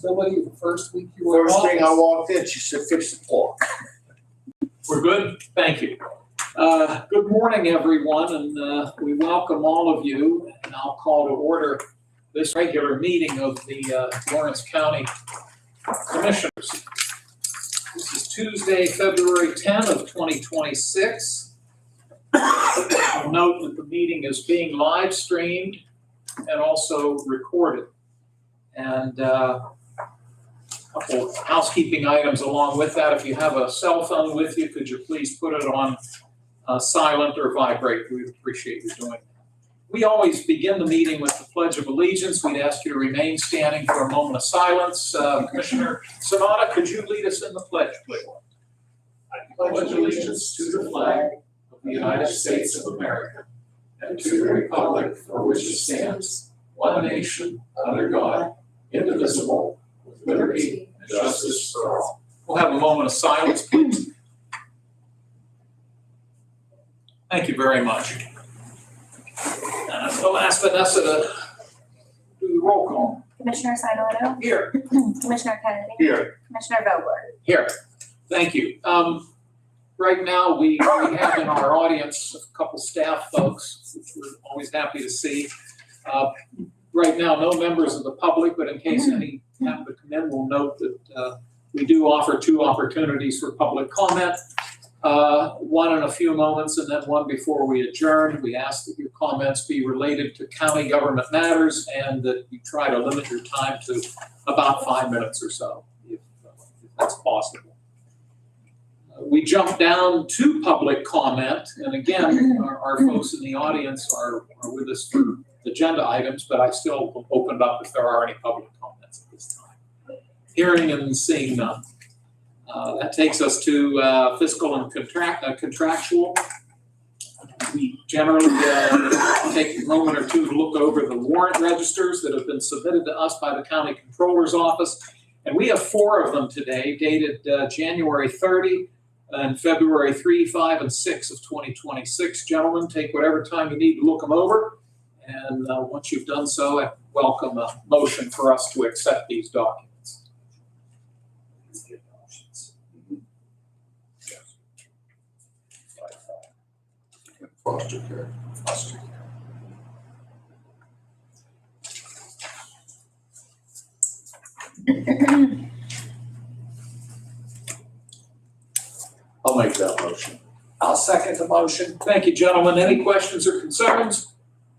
Somebody, the first week you were in First thing I office. walked in, she said, fix the clock. We're good? Thank you. Good morning, everyone, and we welcome all of you, and I'll call to order this regular meeting of the Lawrence County Commissioners. This is Tuesday, February 10 of 2026. I'll note that the meeting is being live streamed and also recorded. And a couple of housekeeping items along with that. If you have a cell phone with you, could you please put it on silent or vibrate? We would appreciate you doing that. We always begin the meeting with the Pledge of Allegiance. We'd ask you to remain standing for a moment of silence. Commissioner Sanada, could you lead us in the pledge, please? I pledge allegiance to the flag of the United States of America and to the republic for which it stands, one nation, under God, indivisible, with liberty and justice for all. We'll have a moment of silence, please. Thank you very much. So I'll ask Vanessa to do the roll call. Commissioner Sinata, Here. Commissioner Kennedy, Here, Commissioner Vogler. Here. Thank you. Right now, we have in our audience a couple staff folks, which we're always happy to see. Right now, no members of the public, but in case any happen to come in, we'll note that we do offer two opportunities for public comment. One in a few moments and then one before we adjourn. We ask that your comments be related to county government matters and that you try to limit your time to about 5 minutes or so, if that's possible. We jump down to public comment, and again, our folks in the audience are with us for agenda items, but I still open it up if there are any public comments at this time. Hearing and seeing none. That takes us to fiscal and contractual. We generally take a moment or two to look over the warrant registers that have been submitted to us by the County Controller's Office. And we have 4 of them today, dated January 30 and February 3, 5, and 6 of 2026. Gentlemen, take whatever time you need to look them over. And once you've done so, I welcome a motion for us to accept these documents. foster care. Foster care. I'll make that motion. I'll second the motion. Thank you, gentlemen. Any questions or concerns?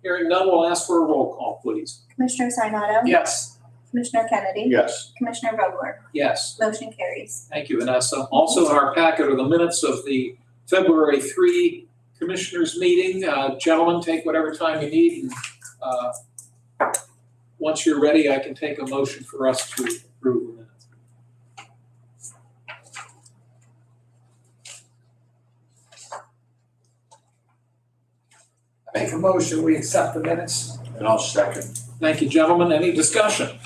Hearing none, we'll ask for a roll call, please. Commissioner Sinata, Yes. Commissioner Kennedy, Yes, Commissioner Vogler. Yes. Motion carries. Thank you, Vanessa. Also in our packet are the minutes of the February 3 Commissioners meeting. Gentlemen, take whatever time you need. And once you're ready, I can take a motion for us to approve the minutes. Make a motion, we accept the minutes. and I'll second. Thank you, gentlemen. Any discussion?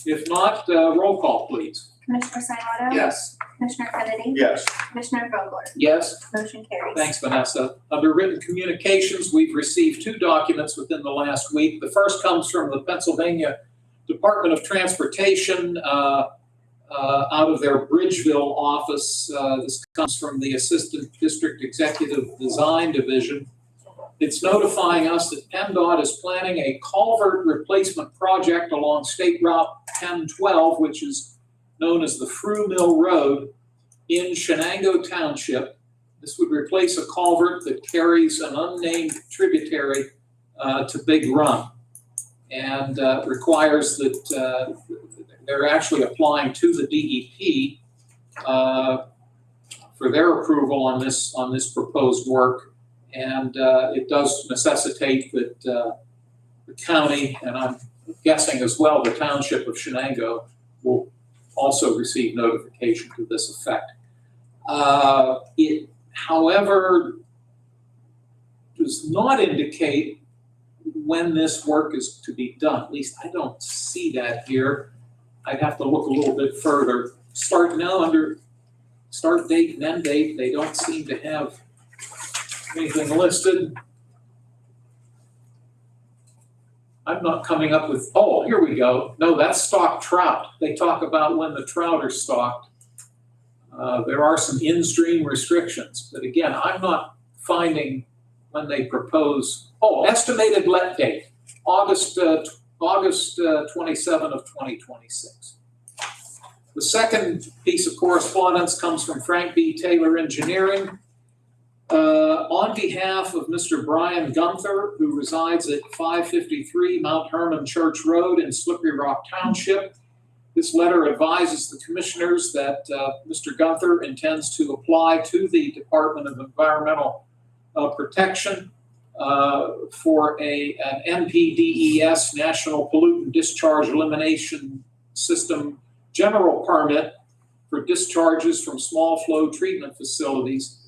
If not, roll call, please. Commissioner Sinata, Yes. Commissioner Kennedy, Yes, Commissioner Vogler. Yes. Motion carries. Thanks, Vanessa. Under written communications, we've received 2 documents within the last week. The first comes from the Pennsylvania Department of Transportation out of their Bridgeville office. This comes from the Assistant District Executive Design Division. It's notifying us that PennDOT is planning a culvert replacement project along State Route 1012, which is known as the Frew Mill Road in Shenango Township. This would replace a culvert that carries an unnamed tributary to Big Run and requires that they're actually applying to the DEP for their approval on this proposed work. And it does necessitate that the county, and I'm guessing as well the township of Shenango, will also receive notification to this effect. It, however, does not indicate when this work is to be done. At least I don't see that here. I'd have to look a little bit further. Under start date and end date, they don't seem to have anything listed. I'm not coming up with, oh, here we go. No, that's stocked trout. They talk about when the trout are stocked. There are some in-stream restrictions, but again, I'm not finding when they propose, estimated let date, August 27 of 2026. The second piece of correspondence comes from Frank B. Taylor Engineering. On behalf of Mr. Brian Gunther, who resides at 553 Mount Hermon Church Road in Slippery Rock Township, this letter advises the commissioners that Mr. Gunther intends to apply to the Department of Environmental Protection for an NPDES, National Pollutant Discharge Elimination System general permit for discharges from small flow treatment facilities.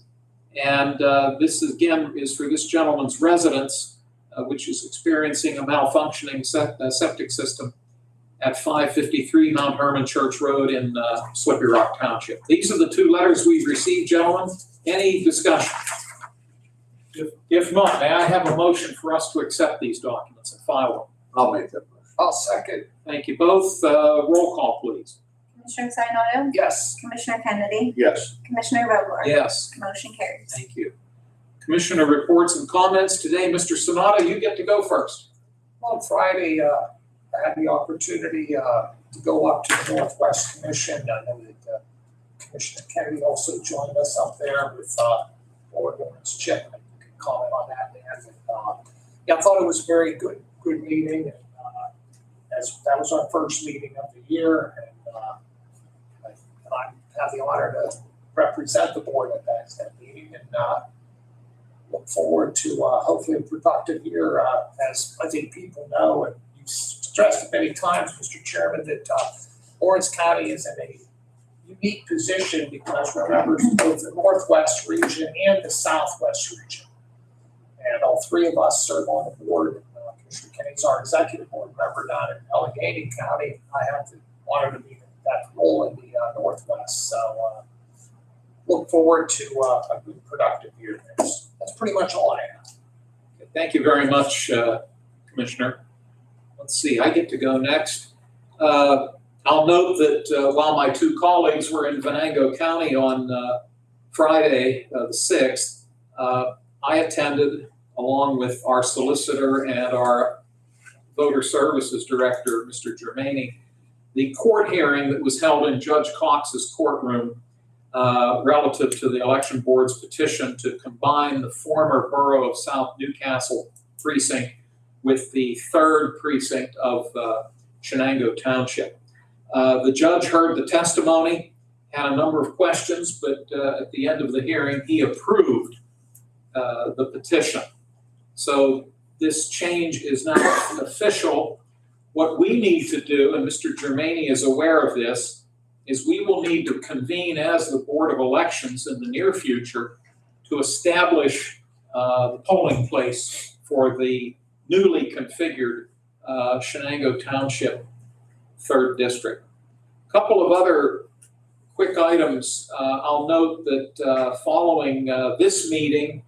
And this again is for this gentleman's residence, which is experiencing a malfunctioning septic system at 553 Mount Hermon Church Road in Slippery Rock Township. These are the two letters we've received, gentlemen. Any discussion? If not, may I have a motion for us to accept these documents and file them? I'll make that motion. I'll second. Thank you both. Roll call, please. Commissioner Sinata? Yes. Commissioner Kennedy? Yes. Commissioner Vogler? Yes. Motion carries. Thank you. Commissioner reports and comments. Today, Mr. Sonata, you get to go first. On Friday, I had the opportunity to go up to the Northwest Commission. I know that Commissioner Kennedy also joined us up there with Board Lawrence Chip. You can comment on that, Dan. Yeah, I thought it was a very good meeting. And, as that was our first meeting of the year, and I have the honor to represent the board at that meeting, and look forward to hopefully a productive year. As I think people know, and you've stressed it many times, Mr. Chairman, that Lawrence County is in a unique position because it remembers both the Northwest region and the Southwest region. And all three of us serve on the board. Commissioner Kenny's our executive board member down in Allegheny County. I have the honor to be in that role in the Northwest. So look forward to a good, productive year. That's pretty much all I have. Thank you very much, Commissioner. Let's see, I get to go next. I'll note that while my two colleagues were in Venango County on Friday, the 6th, I attended, along with our solicitor and our voter services director, Mr. Germaini, the court hearing that was held in Judge Cox's courtroom relative to the election board's petition to combine the former borough of South Newcastle precinct with the 3rd precinct of Shenango Township. The judge heard the testimony, had a number of questions, but at the end of the hearing, he approved the petition. So this change is now official. What we need to do, and Mr. Germaini is aware of this, is we will need to convene as the Board of Elections in the near future to establish the polling place for the newly configured Shenango Township 3rd District. A couple of other quick items. I'll note that following this meeting,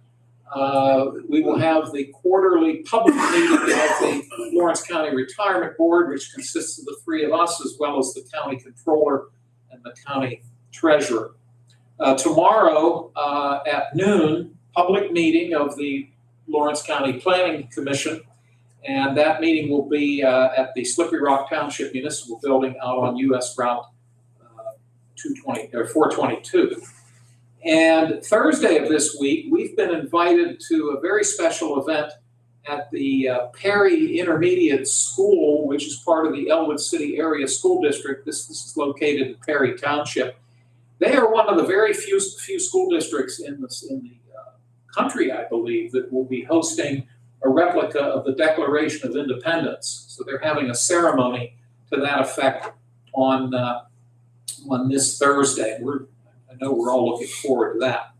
we will have the quarterly public meeting of the Lawrence County Retirement Board, which consists of the three of us, as well as the county controller and the county treasurer. Tomorrow at noon, public meeting of the Lawrence County Planning Commission, and that meeting will be at the Slippery Rock Township Municipal Building out on US Route 422. And Thursday of this week, we've been invited to a very special event at the Perry Intermediate School, which is part of the Elwood City Area School District. This is located in Perry Township. They are one of the very few school districts in the country, I believe, that will be hosting a replica of the Declaration of Independence. So they're having a ceremony to that effect on this Thursday. I know we're all looking forward to that.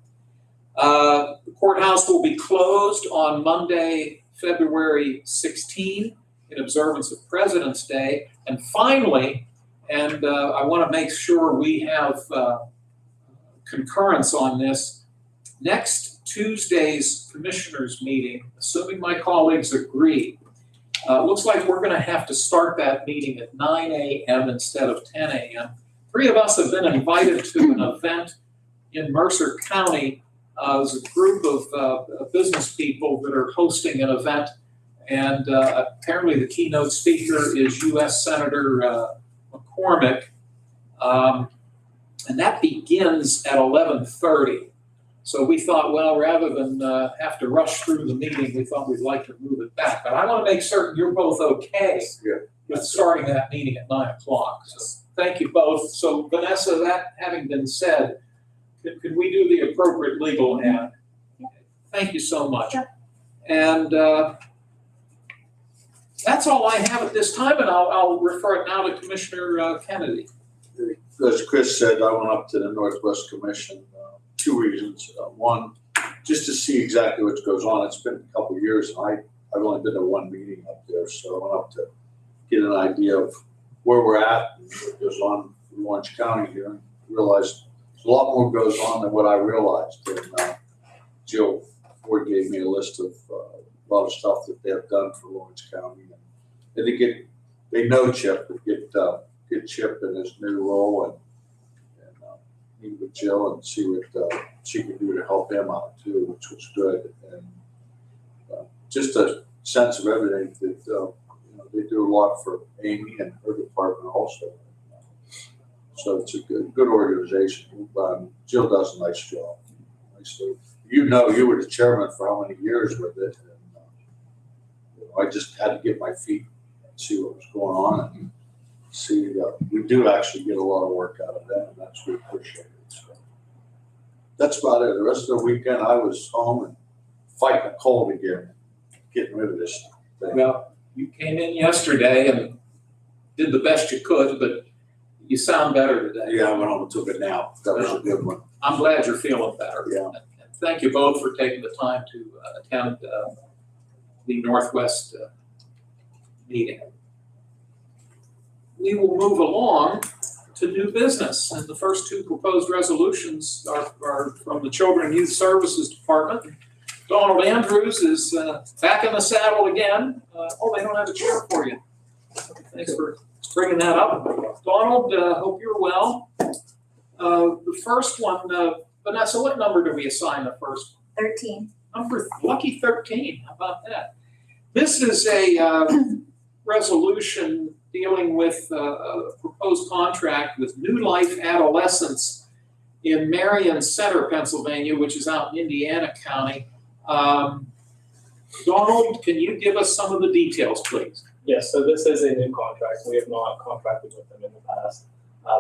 The courthouse will be closed on Monday, February 16, in observance of President's Day. And finally, and I want to make sure we have concurrence on this, next Tuesday's commissioners meeting, assuming my colleagues agree, Looks like we're gonna have to start that meeting at 9 a.m. instead of 10 a.m. Three of us have been invited to an event in Mercer County. There's a group of business people that are hosting an event, and apparently the keynote speaker is U.S. Senator McCormick, and that begins at 11:30. So we thought, well, rather than have to rush through the meeting, we thought we'd like to move it back. But I want to make certain you're both okay with starting that meeting at 9 o'clock. So thank you both. So Vanessa, that having been said, could we do the appropriate legal ad? Yeah. Thank you so much. Sure. And that's all I have at this time, and I'll refer it now to Commissioner Kennedy. As Chris said, I went up to the Northwest Commission, two reasons. One, just to see exactly what goes on. It's been a couple of years, and I've only been to one meeting up there, so I went up to get an idea of where we're at and what goes on in Orange County here, and realized a lot more goes on than what I realized. And Jill Ford gave me a list of a lot of stuff that they have done for Lawrence County, and they know Chip, but get Chip in his new role and meet with Jill and see what she can do to help him out too, which was good. And just a sense of everything that they do a lot for Amy and her department also. So it's a good organization. Jill does a nice job. You were the chairman for how many years with it, and I just had to get my feet and see what was going on and see we do actually get a lot of work out of that, and that's what we appreciate it. So that's about it. The rest of the weekend I was home and fighting a cold again, getting rid of this thing. Well, you came in yesterday and did the best you could, but you sound better today. Yeah, I went home and took a nap. That was a good one. I'm glad you're feeling better. Yeah. And thank you both for taking the time to attend the Northwest meeting. We will move along to new business, and the first two proposed resolutions are from the Children and Youth Services Department. Donald Andrews is back in the saddle again. They don't have a chair for you. Thanks for bringing that up. Donald, hope you're well. The first one, Vanessa, what number do we assign the first? 13. Lucky 13, how about that? This is a resolution dealing with a proposed contract with New Life Adolescents in Marion Center, Pennsylvania, which is out in Indiana County. Donald, can you give us some of the details, please? Yes, so this is a new contract. We have not contracted with them in the past.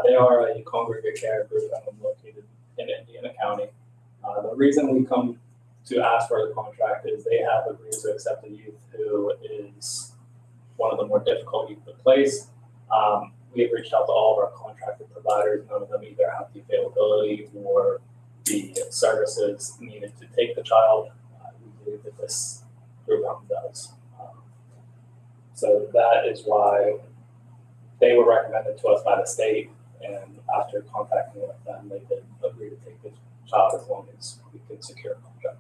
They are a congregate care group located in Indiana County. The reason we come to ask for the contract is they have agreed to accept a youth who is one of the more difficult youth to place. We have reached out to all of our contracted providers. None of them either have the availability or the services needed to take the child. We believe that this group does. So that is why they were recommended to us by the state, and after contacting with them, they did agree to take the child as long as we could secure a contract.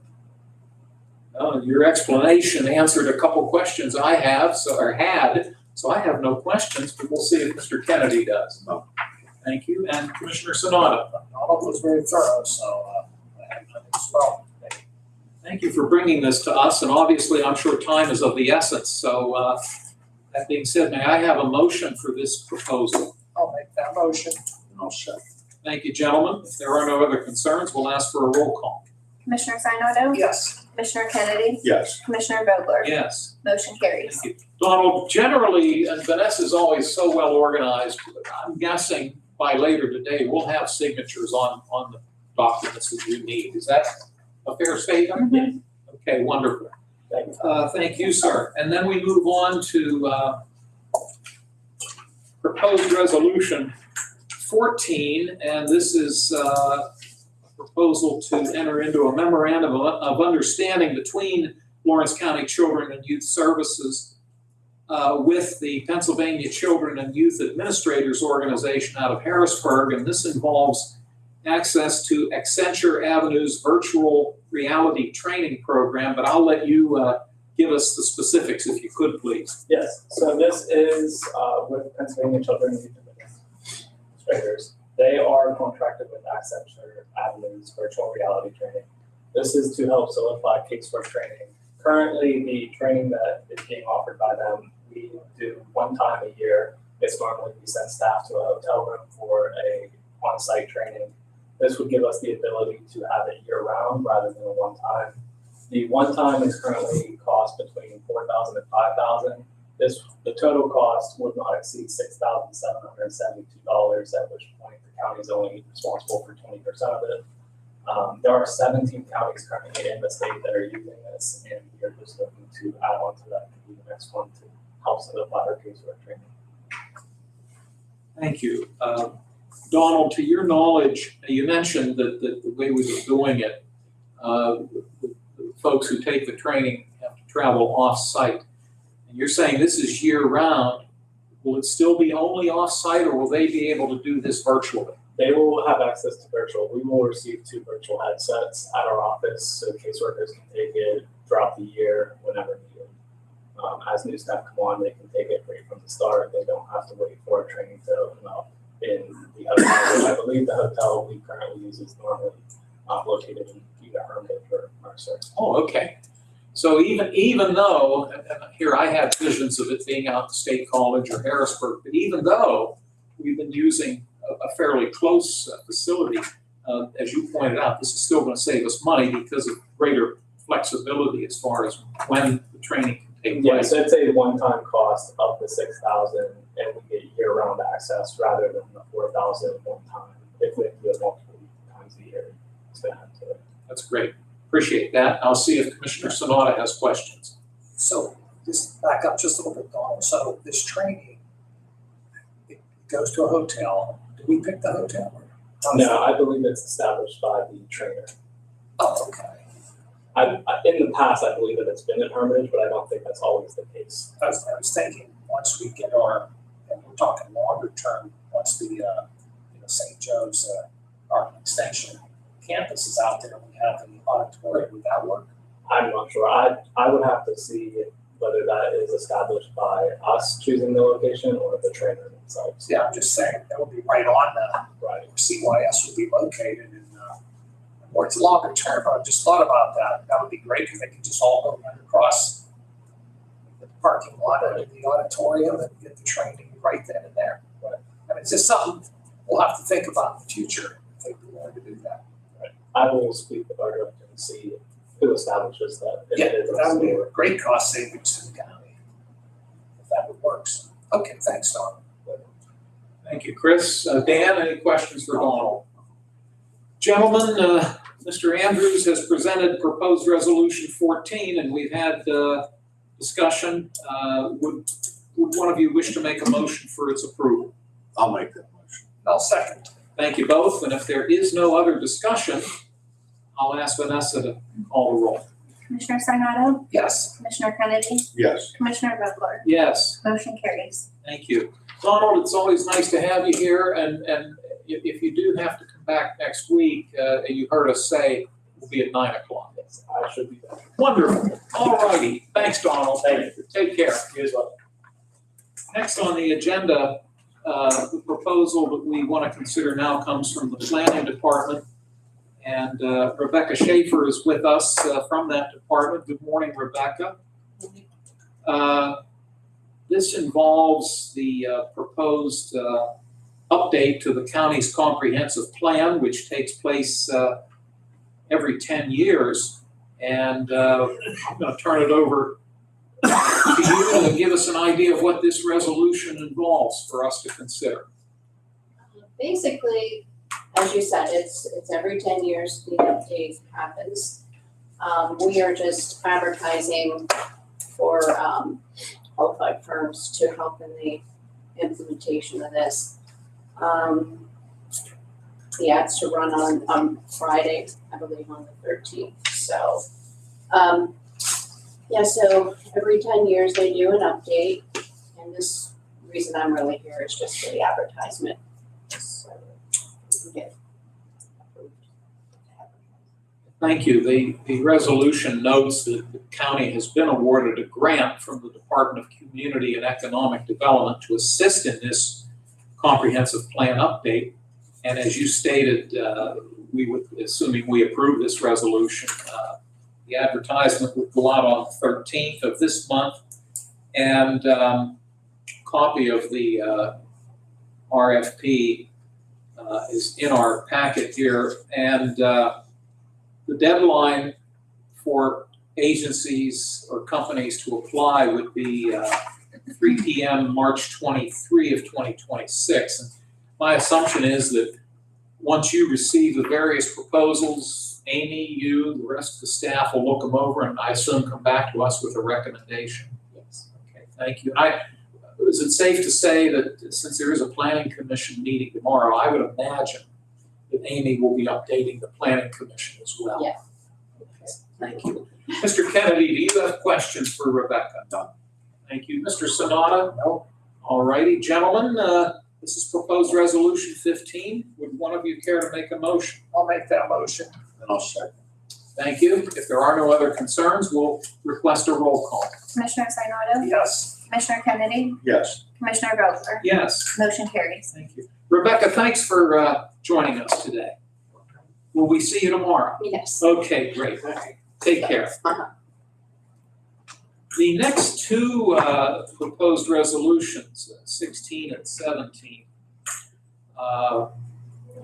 Your explanation answered a couple questions I had, so I have no questions, but we'll see if Mr. Kennedy does. Thank you, and Commissioner Sanada. Donald was very thorough, so I have nothing as well. Thank you for bringing this to us, and obviously I'm sure time is of the essence, so that being said, may I have a motion for this proposal? I'll make that motion. And I'll second. Thank you, gentlemen. If there are no other concerns, we'll ask for a roll call. Commissioner Sinata? Yes. Commissioner Kennedy? Yes. Commissioner Vogler? Yes. Motion carries. Thank you. Donald, generally, and Vanessa's always so well organized, I'm guessing by later today, we'll have signatures on the documents that you need. Is that a fair statement? Mhm. Okay, wonderful. Thank you. Thank you, sir. And then we move on to proposed resolution 14, and this is a proposal to enter into a memorandum of understanding between Lawrence County Children and Youth Services with the Pennsylvania Children and Youth Administrators Organization out of Harrisburg, and this involves access to Accenture Avenue's virtual reality training program, but I'll let you give us the specifics if you could, please. Yes, so this is with Pennsylvania Children and Youth Administrators. They are contracted with Accenture Avenues virtual reality training. This is to help solidify casework training. Currently, the training that is being offered by them, we do one time a year. It's normally we send staff to a hotel room for a on-site training. This would give us the ability to have it year-round rather than a one-time. The one-time is currently cost between $4,000 and $5,000. The total cost would not exceed $6,772, at which point the county is only responsible for 20% of it. There are 17 counties currently in the state that are using this, and we are just looking to add on to that to be the next one to help solidify our casework training. Thank you. Donald, to your knowledge, you mentioned that the way we were doing it, the folks who take the training have to travel off-site. And you're saying this is year-round. Will it still be only off-site, or will they be able to do this virtually? They will have access to virtual. We will receive 2 virtual headsets at our office so caseworkers can take it throughout the year whenever needed. As new staff come on, they can take it right from the start. They don't have to wait for training to open up in the hotel, which I believe the hotel we currently use is normally located in either Hermitage or Mercer. Oh, okay. So even though, and here I have visions of it being out at State College or Harrisburg, but even though we've been using a fairly close facility, as you pointed out, this is still going to save us money because of greater flexibility as far as when the training can take Yeah, place. so it's a one-time cost of the $6,000, and we get year-round access rather than the $4,000 one time. If we do it multiple times a year, it's going to have to. That's great. Appreciate that. I'll see if Commissioner Sanada has questions. So just back up just a little bit, Donald. So this training, it goes to a hotel. Do we pick the hotel? No, I believe it's established by the trainer. Oh, okay. In the past, I believe that it's been at Hermitage, but I don't think that's always the case. I was thinking, once we get our, and we're talking longer term, once the, St. Joe's, our extension campus is out there, and we have the auditorium, would that work? I'm not sure. I would have to see whether that is established by us choosing the location or the trainer themselves. Yeah, I'm just saying, that would be right on Right. CYS would be located in, or it's longer term, but I just thought about that. That would be great because they could just all go right across the parking lot and the auditorium and get the training right then and there. But I mean, it's just something we'll have to think about in the future if they want to do that. I will speak with our director and see who establishes that. If Yeah, it is us that would be or- a great cost savings to the county if that would work. So, okay, thanks, Don. Thank you, Chris. Dan, any questions for Donald? Gentlemen, Mr. Andrews has presented proposed resolution 14, and we've had discussion. Would one of you wish to make a motion for its approval? I'll make that motion. I'll second. Thank you both, and if there is no other discussion, I'll ask Vanessa to call the roll. Commissioner Sinata, Yes. Commissioner Kennedy, Yes. Commissioner Vogler, Yes, motion carries. thank you. Donald, it's always nice to have you here, and if you do have to come back next week, you heard us say we'll be at 9 o'clock. Yes, I should be there. Wonderful. All righty. Thanks, Donald. Thank you. Take care. You as well. Next on the agenda, the proposal that we want to consider now comes from the planning department. And Rebecca Schaefer is with us from that department. Good morning, Rebecca. This involves the proposed update to the county's comprehensive plan, which takes place every 10 years. And I'm going to turn it over to you to give us an idea of what this resolution involves for us to consider. Basically, as you said, it's every 10 years the update happens. We are just advertising for qualified firms to help in the implementation of this. The ads to run on Friday, I believe on the 13th. So, so every 10 years they do an update, and this reason I'm really here is just for the advertisement. So we can get approved to advertise. Thank you. The resolution notes that the county has been awarded a grant from the Department of Community and Economic Development to assist in this comprehensive plan update. And as you stated, we would, assuming we approve this resolution, the advertisement would go out on the 13th of this month. And copy of the RFP is in our packet here. And the deadline for agencies or companies to apply would be 3 p.m. March 23 of 2026. And my assumption is that once you receive the various proposals, Amy, you, the rest of the staff will look them over and I assume come back to us with a recommendation. Yes. Okay, thank you. And is it safe to say that since there is a planning commission meeting tomorrow, I would imagine that Amy will be updating the planning commission as well? Yeah. Okay, thank you. Mr. Kennedy, do you have questions for Rebecca? No. Thank you. Mr. Sonata? No. All righty, gentlemen, this is proposed resolution 15. Would one of you care to make a motion? I'll make that motion. And I'll second. Thank you. If there are no other concerns, we'll request a roll call. Commissioner Sinata, Yes. Commissioner Kennedy, Yes. Commissioner Vogler, Yes. motion carries. Thank you. Rebecca, thanks for joining us today. Will we see you tomorrow? Yes. Okay, great. Take care. Uh-huh. The next two proposed resolutions, 16 and 17,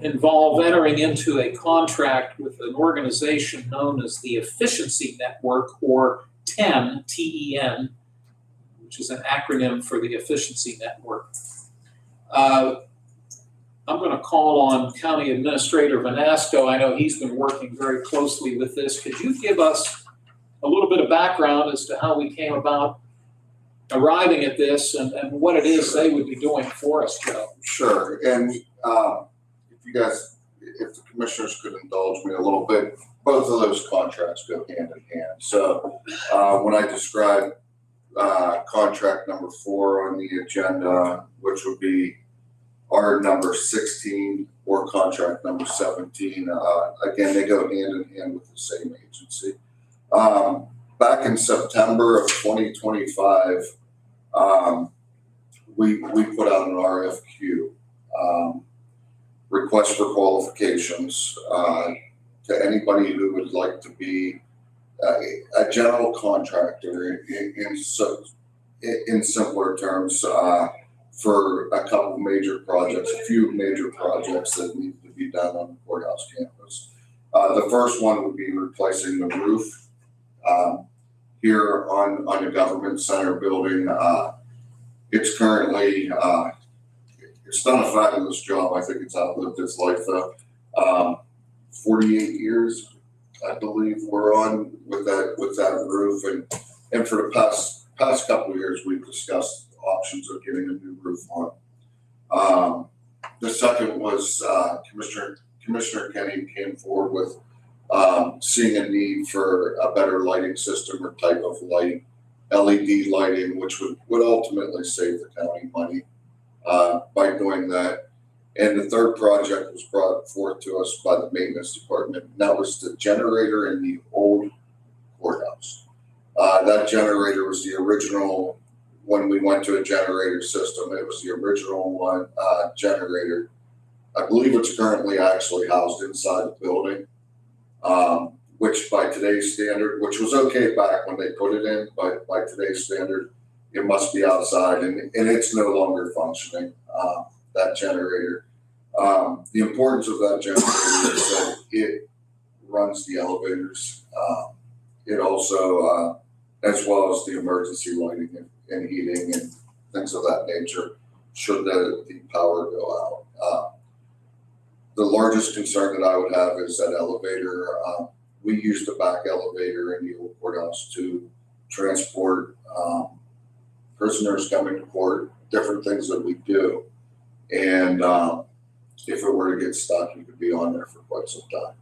involve entering into a contract with an organization known as the Efficiency Network, or TEN, T-E-N, which is an acronym for the Efficiency Network. I'm going to call on County Administrator Vanasco. I know he's been working very closely with this. Could you give us a little bit of background as to how we came about arriving at this and what it is they would be doing for us, Joe? Sure, and if the commissioners could indulge me a little bit, both of those contracts go hand in hand. So when I describe contract number 4 on the agenda, which would be our number 16 or contract number 17, again, they go hand in hand with the same agency. Back in September of 2025, we put out an RFQ, request for qualifications, to anybody who would like to be a general contractor in simpler terms, for a couple major projects, a few major projects that need to be done on the courthouse campus. The first one would be replacing the roof here on the government center building. It's currently, it's done a fabulous job. I think it's outlived its life though. 48 years, I believe, we're on with that roof, and for the past couple of years, we've discussed options of getting a new roof on. The second was Commissioner Kenny came forward with seeing a need for a better lighting system or type of light, LED lighting, which would ultimately save the county money by doing that. And the third project was brought forth to us by the maintenance department, and that was the generator in the old courthouse. That generator was the original, when we went to a generator system, it was the original one generator. I believe it's currently actually housed inside the building, which by today's standard, which was okay back when they put it in, but by today's standard, it must be outside, and it's no longer functioning, that generator. The importance of that generator is that it runs the elevators. It also, as well as the emergency lighting and heating and things of that nature, should the power go out. The largest concern that I would have is that elevator. We used a back elevator in the old courthouse to transport prisoners coming to court, different things that we do. And if it were to get stuck, you could be on there for quite some time.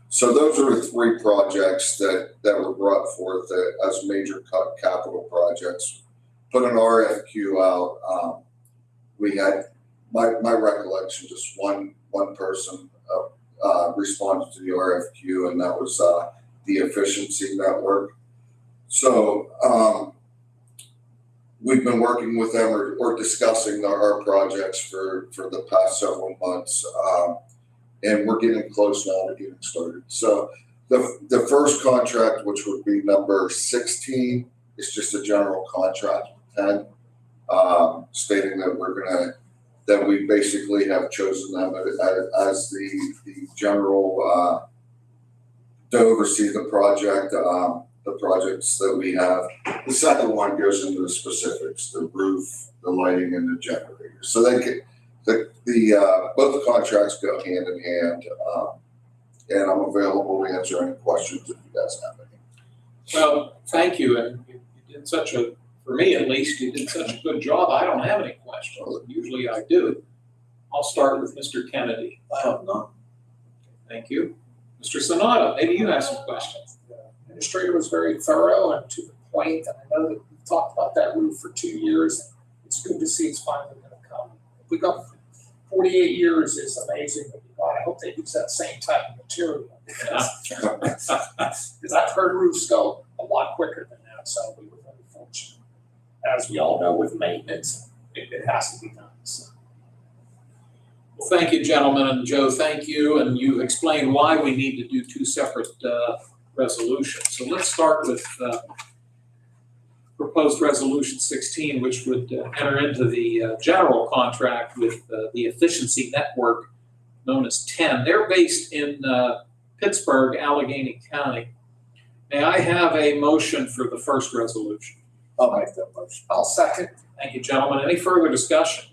So those are the three projects that were brought forth as major capital projects. Put an RFQ out. We had, my recollection, just one person responded to the RFQ, and that was the Efficiency Network. So we've been working with them or discussing our projects for the past several months, and we're getting close now to getting started. So the first contract, which would be number 16, is just a general contract with 10, stating that we basically have chosen them as the general to oversee the project, the projects that we have. The second one goes into the specifics, the roof, the lighting, and the generators. So they get both contracts go hand in hand, and I'm available to answer any questions if you guys have any. Well, thank you, and you did for me at least, you did such a good job, I don't have any questions. Usually I do. I'll start with Mr. Kennedy. I have none. Thank you. Mr. Sanada, maybe you have some questions. The administrator was very thorough and to the point, and I know that we've talked about that roof for 2 years. It's good to see it's finally gonna come. If we got 48 years is amazing, but God, I hope they use that same type of material. Because I've heard roofs go a lot quicker than that, so we were very fortunate. As we all know with maintenance, it has to be done, so. Well, thank you, gentlemen, and Joe, thank you, and you explained why we need to do two separate resolutions. So let's start with proposed resolution 16, which would enter into the general contract with the Efficiency Network, known as 10. They're based in Pittsburgh, Allegheny County. May I have a motion for the first resolution? I'll make that motion. I'll second. Thank you, gentlemen. Any further discussion?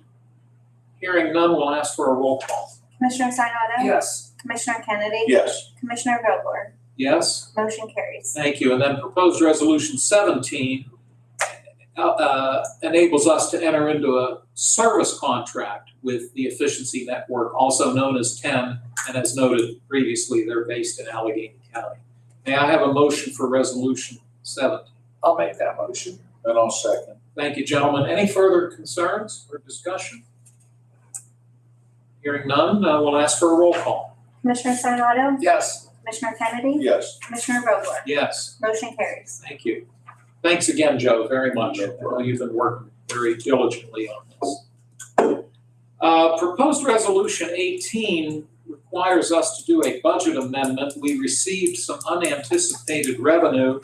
Hearing none, we'll ask for a roll call. Commissioner Sinata? Yes. Commissioner Kennedy? Yes. Commissioner Vogler? Yes? Motion carries. Thank you. And then proposed resolution 17 enables us to enter into a service contract with the Efficiency Network, also known as 10, and as noted previously, they're based in Allegheny County. May I have a motion for resolution 17? I'll make that motion. And I'll second. Thank you, gentlemen. Any further concerns or discussion? Hearing none, we'll ask for a roll call. Commissioner Sinata? Yes. Commissioner Kennedy? Yes. Commissioner Vogler? Yes. Motion carries. Thank you. Thanks again, Joe, very much. I know you've been working very diligently on this. Proposed resolution 18 requires us to do a budget amendment. We received some unanticipated revenue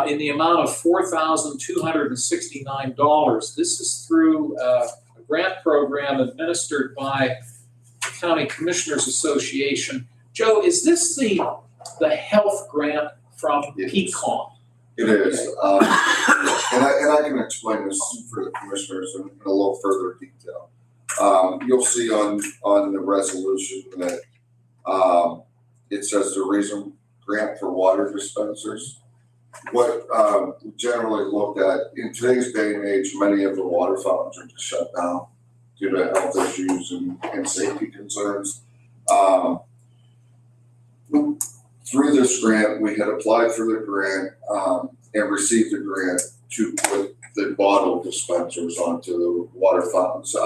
in the amount of $4,269. This is through a grant program administered by the County Commissioners Association. Joe, is this the health grant from Yes. PCOM? It is, and I can explain this for the commissioners in a little further detail. You'll see on the resolution that it says the reason grant for water dispensers. What we generally looked at in today's day and age, many of the water fountains are just shut down due to health issues and safety concerns. Through this grant, we had applied for the grant and received a grant to put the bottle dispensers onto the water fountains.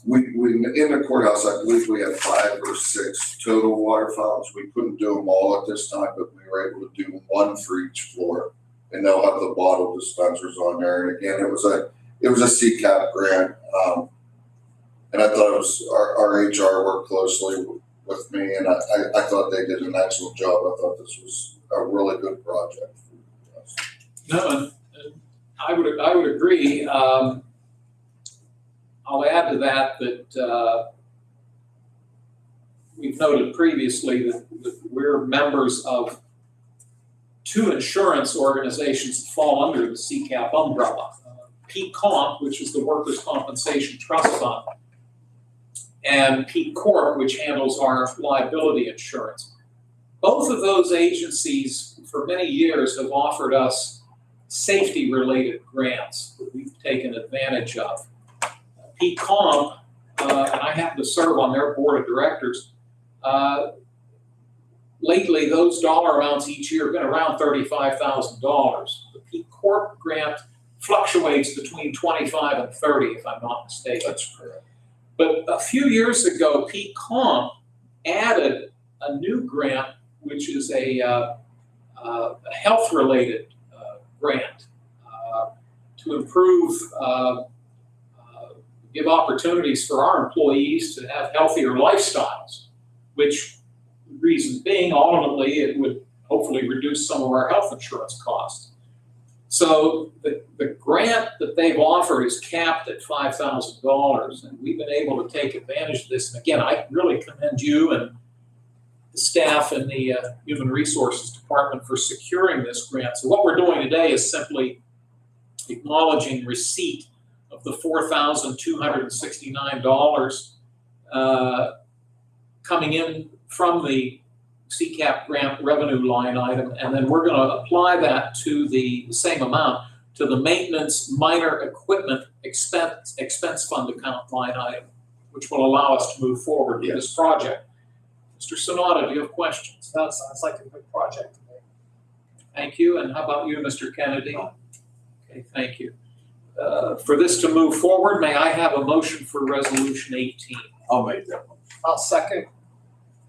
We in the courthouse, I believe we had 5 or 6 total water fountains. We couldn't do them all at this time, but we were able to do one for each floor, and they'll have the bottle dispensers on there. And again, it was a CCAP grant, and I thought it was our HR worked closely with me, and I thought they did an excellent job. I thought this was a really good project for us. No, and I would agree. I'll add to that we've noted previously that we're members of 2 insurance organizations that fall under the CCAP umbrella. PCOMP, which is the Workers' Compensation Trust Fund, and PCORP, which handles our liability insurance. Both of those agencies for many years have offered us safety-related grants that we've taken advantage of. PCOMP, and I happen to serve on their board of directors, lately those dollar amounts each year have been around $35,000. The PCORP grant fluctuates between 25 and 30, if I'm not mistaken. That's correct. But a few years ago, PCOMP added a new grant, which is a health-related grant to improve, give opportunities for our employees to have healthier lifestyles, which reason being, ultimately, it would hopefully reduce some of our health insurance costs. So the grant that they've offered is capped at $5,000, and we've been able to take advantage of this. And again, I really commend you and the staff in the Human Resources Department for securing this grant. So what we're doing today is simply acknowledging receipt of the $4,269 coming in from the CCAP grant revenue line item, and then we're going to apply that to the same amount to the maintenance minor equipment expense fund account line item, which will allow us to move forward with this project. Mr. Sonata, do you have questions? That sounds like a good project to me. Thank you. And how about you, Mr. Kennedy? Okay, thank you. For this to move forward, may I have a motion for Resolution 18? I'll make that one. I'll second.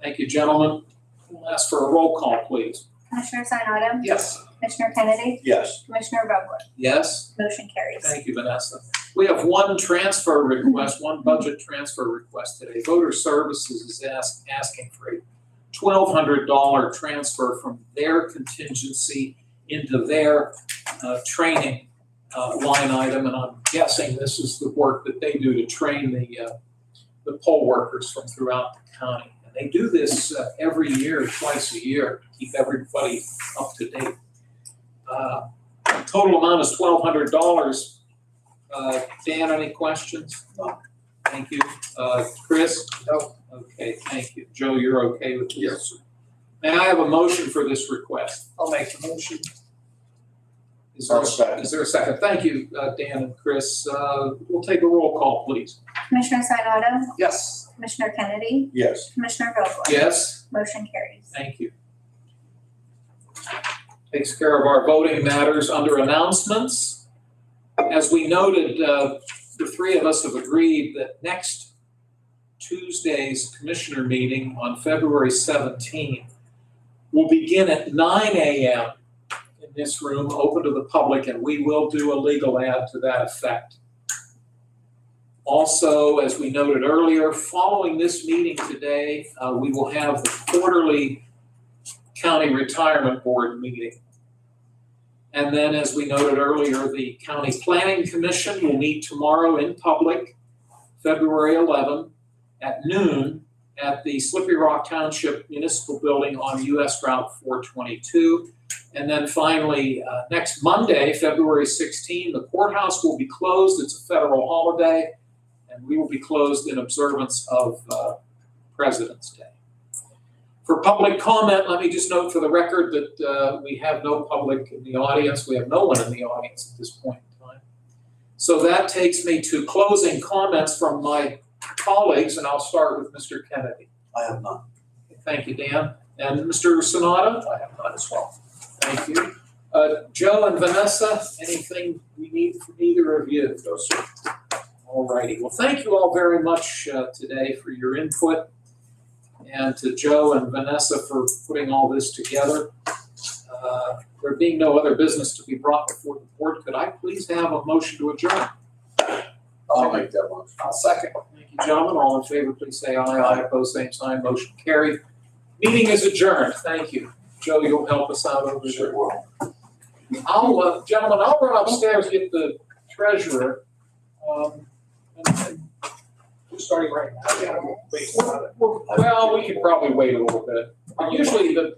Thank you, gentlemen. We'll ask for a roll call, please. Commissioner Sinata? Yes. Commissioner Kennedy? Yes. Commissioner Vogler? Yes? Motion carries. Thank you, Vanessa. We have one transfer request, one budget transfer request today. Voter Services is asking for a $1,200 transfer from their contingency into their training line item, and I'm guessing this is the work that they do to train the poll workers from throughout the county. And they do this every year, twice a year, to keep everybody up to date. The total amount is $1,200. Dan, any questions? No. Thank you. Chris? No. Okay, thank you. Joe, you're okay with this? Yes. May I have a motion for this request? I'll make the motion. Is there, I'll second. is there a second? Thank you, Dan and Chris. We'll take a roll call, please. Commissioner Sinata? Yes. Commissioner Kennedy? Yes. Commissioner Vogler? Yes? Motion carries. Thank you. Takes care of our voting matters under announcements. As we noted, the three of us have agreed that next Tuesday's commissioner meeting on February 17th will begin at 9 a.m. in this room, open to the public, and we will do a legal ad to that effect. Also, as we noted earlier, following this meeting today, we will have the quarterly County Retirement Board meeting. And then, as we noted earlier, the County Planning Commission will meet tomorrow in public, February 11, at noon, at the Slippery Rock Township Municipal Building on US Route 422. And then finally, next Monday, February 16, the courthouse will be closed. It's a federal holiday, and we will be closed in observance of President's Day. For public comment, let me just note for the record that we have no public in the audience. We have no one in the audience at this point in time. So that takes me to closing comments from my colleagues, and I'll start with Mr. Kennedy. I have none. Thank you, Dan. And Mr. Sonata? I have none as well. Thank you. Joe and Vanessa, anything we need from either of you? No, sir. All righty. Well, thank you all very much today for your input, and to Joe and Vanessa for putting all this together. There being no other business to be brought before the board, could I please have a motion to adjourn? I'll make that one. I'll second. Thank you, gentlemen. All in favor, please say aye. Aye. Opposed, same sign. Motion carried. Meeting is adjourned. Thank you. Joe, you'll help us out over there. will. Gentlemen, I'll run upstairs, get the treasurer. We're starting right now. Yeah, wait. Well, we could probably wait a little bit. Usually the